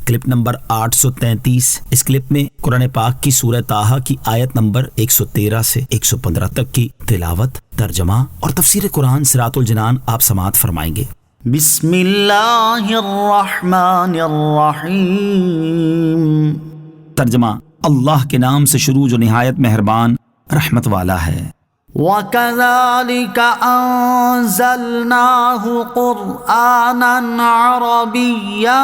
Clip number 833۔ اس clip میں قرآن پاک کی سورہ طٰہٰ کی آیت نمبر 113 سے 115 تک کی تلاوت، ترجمہ اور تفسیر قرآن صراط الجنان آپ سماعت فرمائیں گے۔ بسم اللہ الرحمن الرحیم۔ ترجمہ، اللہ کے نام سے شروع جو نہایت مہربان رحمت والا ہے۔ وَكَذَلِكَ أَنزَلْنَاهُ قُرْآنًا عَرَبِيًّا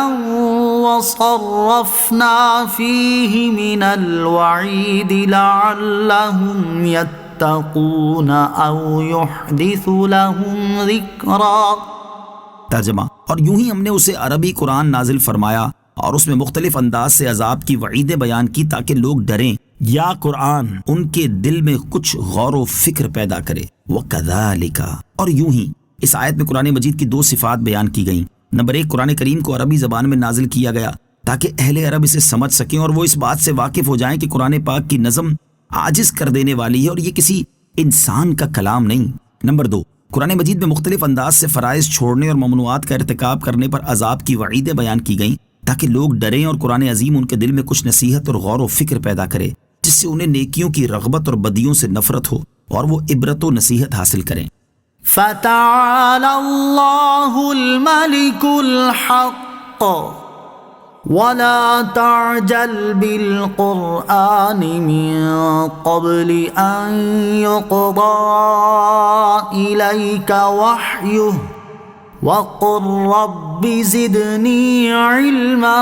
وَصَرَّفْنَا فِيهِ مِنَ الْوَعِيدِ لَعَلَّهُمْ يَتَّقُونَ أَوْ يُحْدِثُ لَهُمْ ذِكْرًا۔ ترجمہ، اور یوں ہی ہم نے اسے عربی قرآن نازل فرمایا اور اس میں مختلف انداز سے عذاب کی وعیدیں بیان کی تاکہ لوگ ڈریں یا قرآن ان کے دل میں کچھ غور و فکر پیدا کرے۔ وَكَذَلِكَ، اور یوں ہی اس آیت میں قرآن مجید کی دو صفات بیان کی گئیں۔ نمبر 1، قرآن کریم کو عربی زبان میں نازل کیا گیا تاکہ اہل عرب اسے سمجھ سکیں اور وہ اس بات سے واقف ہو جائیں کہ قرآن پاک کی نظم عاجز کر دینے والی ہے اور یہ کسی انسان کا کلام نہیں۔ نمبر 2، قرآن مجید میں مختلف انداز سے فرائض چھوڑنے اور ممنوعات کا ارتکاب کرنے پر عذاب کی وعیدیں بیان کی گئیں تاکہ لوگ ڈریں اور قرآن عظیم ان کے دل میں کچھ نصیحت اور غور و فکر پیدا کرے جس سے انہیں نیکیوں کی رغبت اور بدیوں سے نفرت ہو اور وہ عبرت و نصیحت حاصل کریں۔ فَتَعَالَى اللَّهُ الْمَلِكُ الْحَقُّ وَلَا تَعْجَلْ بِالْقُرْآنِ مِن قَبْلِ أَن يُقْضَىٰ إِلَيْكَ وَحْيُهُ وَقُلْ رَبِّ زِدْنِي عِلْمًا۔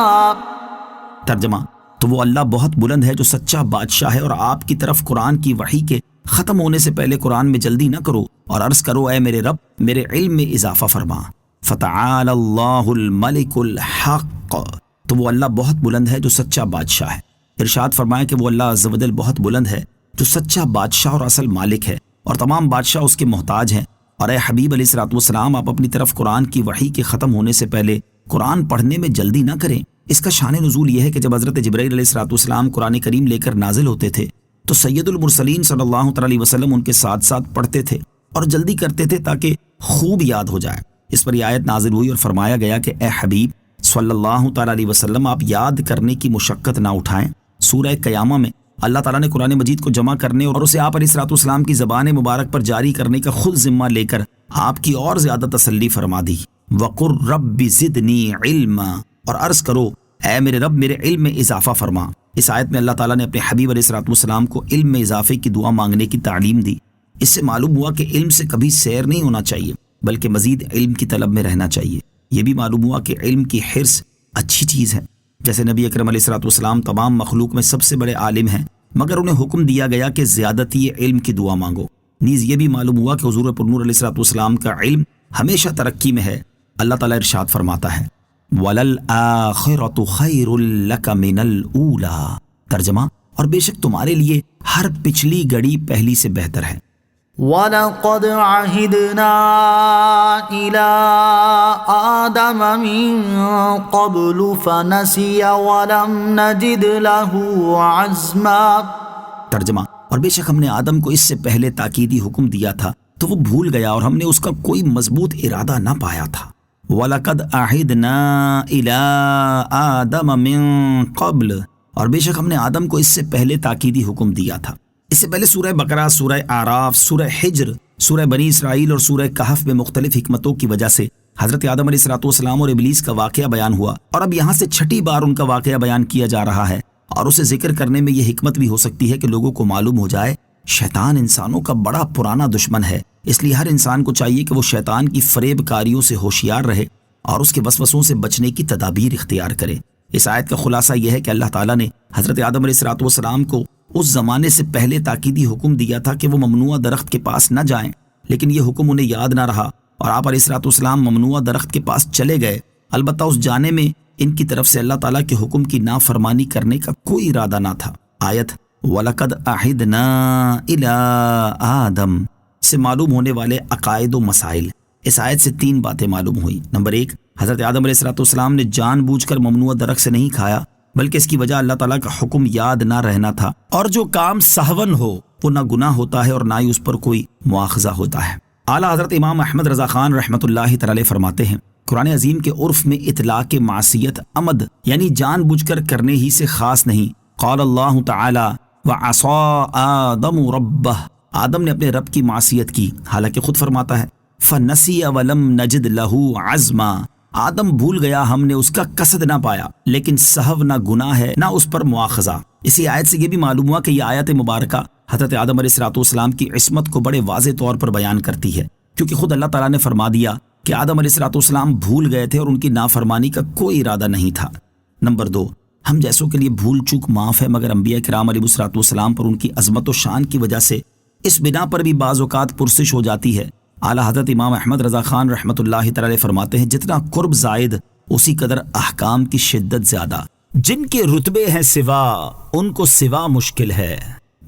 ترجمہ، تو وہ اللہ بہت بلند ہے جو سچا بادشاہ ہے، اور آپ کی طرف قرآن کی وحی کے ختم ہونے سے پہلے قرآن میں جلدی نہ کرو اور عرض کرو اے میرے رب میرے علم میں اضافہ فرما۔ فَتَعَالَى اللَّهُ الْمَلِكُ الْحَقُّ، تو وہ اللہ بہت بلند ہے جو سچا بادشاہ ہے۔ ارشاد فرمایا کہ وہ اللہ عز و جل بہت بلند ہے جو سچا بادشاہ اور اصل مالک ہے اور تمام بادشاہ اس کے محتاج ہیں۔ اور اے حبیب علیہ الصلوۃ والسلام، آپ اپنی طرف قرآن کی وحی کے ختم ہونے سے پہلے قرآن پڑھنے میں جلدی نہ کریں۔ اس کا شان نزول یہ ہے کہ جب حضرت جبرائیل علیہ الصلوۃ والسلام قرآن کریم لے کر نازل ہوتے تھے تو سید المرسلین صلی اللہ علیہ وسلم ان کے ساتھ ساتھ پڑھتے تھے اور جلدی کرتے تھے تاکہ خوب یاد ہو جائے۔ اس پر یہ آیت نازل ہوئی اور فرمایا گیا کہ اے حبیب صلی اللہ تعالیٰ علیہ وسلم، آپ یاد کرنے کی مشقت نہ اٹھائیں۔ سورہ قیامہ میں اللہ تعالیٰ نے قرآن مجید کو جمع کرنے اور اسے آپ علیہ الصلوۃ والسلام کی زبان مبارک پر جاری کرنے کا خود ذمہ لے کر آپ کی اور زیادہ تسلی فرما دی۔ وَقُلْ رَبِّ زِدْنِي عِلْمًا، اور عرض کرو اے میرے رب میرے علم میں اضافہ فرما۔ اس آیت میں اللہ تعالیٰ نے اپنے حبیب علیہ الصلوۃ والسلام کو علم میں اضافے کی دعا مانگنے کی تعلیم دی۔ اس سے معلوم ہوا کہ علم سے کبھی سیر نہیں ہونا چاہیے بلکہ مزید علم کی طلب میں رہنا چاہیے۔ یہ بھی معلوم ہوا کہ علم کی حرص اچھی چیز ہے۔ جیسے نبی اکرم علیہ الصلوۃ والسلام تمام مخلوق میں سب سے بڑے عالم ہیں مگر انہیں حکم دیا گیا کہ زیادتی علم کی دعا مانگو۔ نیز یہ بھی معلوم ہوا کہ حضور پرنور علیہ الصلوۃ والسلام کا علم ہمیشہ ترقی میں ہے۔ اللہ تعالیٰ ارشاد فرماتا ہے وَلَلْآخِرَةُ خَيْرٌ لَكَ مِنَ الْأُولَىٰ۔ ترجمہ، اور بے شک تمہارے لیے ہر پچھلی گھڑی پہلی سے بہتر ہے۔ وَلَقَدْ عَهِدْنَا إِلَىٰ آدَمَ مِن قَبْلُ فَنَسِيَ وَلَمْ نَجِدْ لَهُ عَزْمًا۔ ترجمہ، اور بے شک ہم نے آدم کو اس سے پہلے تاکیدی حکم دیا تھا تو وہ بھول گیا اور ہم نے اس کا کوئی مضبوط ارادہ نہ پایا تھا۔ وَلَقَدْ عَهِدْنَا إِلَىٰ آدَمَ مِن قَبْلُ، اور بے شک ہم نے آدم کو اس سے پہلے تاکیدی حکم دیا تھا۔ اس سے پہلے سورہ بقرہ، سورہ اعراف، سورہ حجر، سورہ بنی اسرائیل اور سورہ کہف میں مختلف حکمتوں کی وجہ سے حضرت آدم علیہ الصلوۃ والسلام اور ابلیس کا واقعہ بیان ہوا، اور اب یہاں سے چھٹی بار ان کا واقعہ بیان کیا جا رہا ہے، اور اسے ذکر کرنے میں یہ حکمت بھی ہو سکتی ہے کہ لوگوں کو معلوم ہو جائے شیطان انسانوں کا بڑا پرانا دشمن ہے، اس لیے ہر انسان کو چاہیے کہ وہ شیطان کی فریب کاریوں سے ہوشیار رہے اور اس کے وسوسوں سے بچنے کی تدابیر اختیار کرے۔ اس آیت کا خلاصہ یہ ہے کہ اللہ تعالیٰ نے حضرت آدم علیہ الصلوۃ والسلام کو اس زمانے سے پہلے تاکیدی حکم دیا تھا کہ وہ ممنوع درخت کے پاس نہ جائیں، لیکن یہ حکم انہیں یاد نہ رہا اور آپ علیہ الصلوۃ والسلام ممنوع درخت کے پاس چلے گئے، البتہ اس جانے میں ان کی طرف سے اللہ تعالیٰ کے حکم کی نافرمانی کرنے کا کوئی ارادہ نہ تھا۔ آیت وَلَقَدْ عَهِدْنَا إِلَىٰ آدَمَ سے معلوم ہونے والے عقائد و مسائل۔ اس آیت سے 3 باتیں معلوم ہوئی۔ نمبر 1، حضرت آدم علیہ الصلوۃ والسلام نے جان بوجھ کر ممنوع درخت سے نہیں کھایا بلکہ اس کی وجہ اللہ تعالیٰ کا حکم یاد نہ رہنا تھا، اور جو کام سہون ہو وہ نہ گناہ ہوتا ہے اور نہ ہی اس پر کوئی مواخذہ ہوتا ہے۔ اعلیٰ حضرت امام احمد رضا خان رحمۃ اللہ تعالی فرماتے ہیں قرآن عظیم کے عرف میں اطلاق معصیت عمد یعنی جان بوجھ کر کرنے ہی سے خاص نہیں۔ قال اللہ تعالی وعصى آدم ربہ، آدم نے اپنے رب کی معصیت کی، حالانکہ خود فرماتا ہے فنسی ولم نجد لہ عزما، آدم بھول گیا، ہم نے اس کا قصد نہ پایا، لیکن سہو نہ گناہ ہے نہ اس پر مواخذہ۔ اسی آیت سے یہ بھی معلوم ہوا کہ یہ آیت مبارکہ حضرت آدم علیہ السلام کی عصمت کو بڑے واضح طور پر بیان کرتی ہے، کیونکہ خود اللہ تعالیٰ نے فرما دیا کہ آدم علیہ السلام بھول گئے تھے اور ان کی نافرمانی کا کوئی ارادہ نہیں تھا۔ نمبر 2، ہم جیسوں کے لیے بھول چوک معاف ہے، مگر انبیاء کرام علیہ السلام پر ان کی عظمت و شان کی وجہ سے اس بنا پر بھی بعض اوقات پرسش ہو جاتی ہے۔ اعلیٰ حضرت امام احمد رضا خان رحمۃ اللہ تعالی فرماتے ہیں جتنا قرب زائد اسی قدر احکام کی شدت زیادہ، جن کے رتبے ہیں سوا ان کو سوا مشکل ہے۔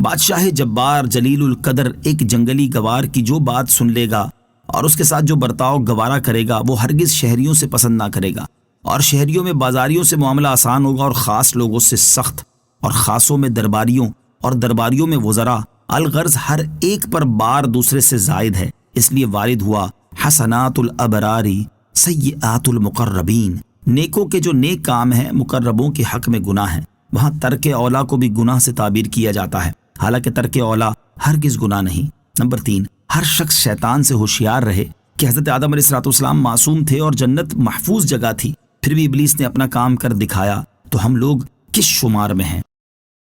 بادشاہ جبار جلیل القدر ایک جنگلی گوار کی جو بات سن لے گا اور اس کے ساتھ جو برتاؤ گوارا کرے گا وہ ہرگز شہریوں سے پسند نہ کرے گا، اور شہریوں میں بازاریوں سے معاملہ آسان ہوگا اور خاص لوگوں سے سخت، اور خاصوں میں درباریوں اور درباریوں میں وزراء، الغرض ہر ایک پر بار دوسرے سے زائد ہے۔ اس لیے وارد ہوا حسنات الابراری سیئات المقربین، نیکوں کے جو نیک کام ہیں مقربوں کے حق میں گناہ ہیں۔ وہاں ترک اولا کو بھی گناہ سے تعبیر کیا جاتا ہے، حالانکہ ترک اولا ہرگز گناہ نہیں۔ نمبر 3، ہر شخص شیطان سے ہوشیار رہے کہ حضرت آدم علیہ السلام معصوم تھے اور جنت محفوظ جگہ تھی، پھر بھی ابلیس نے اپنا کام کر دکھایا، تو ہم لوگ کس شمار میں ہیں؟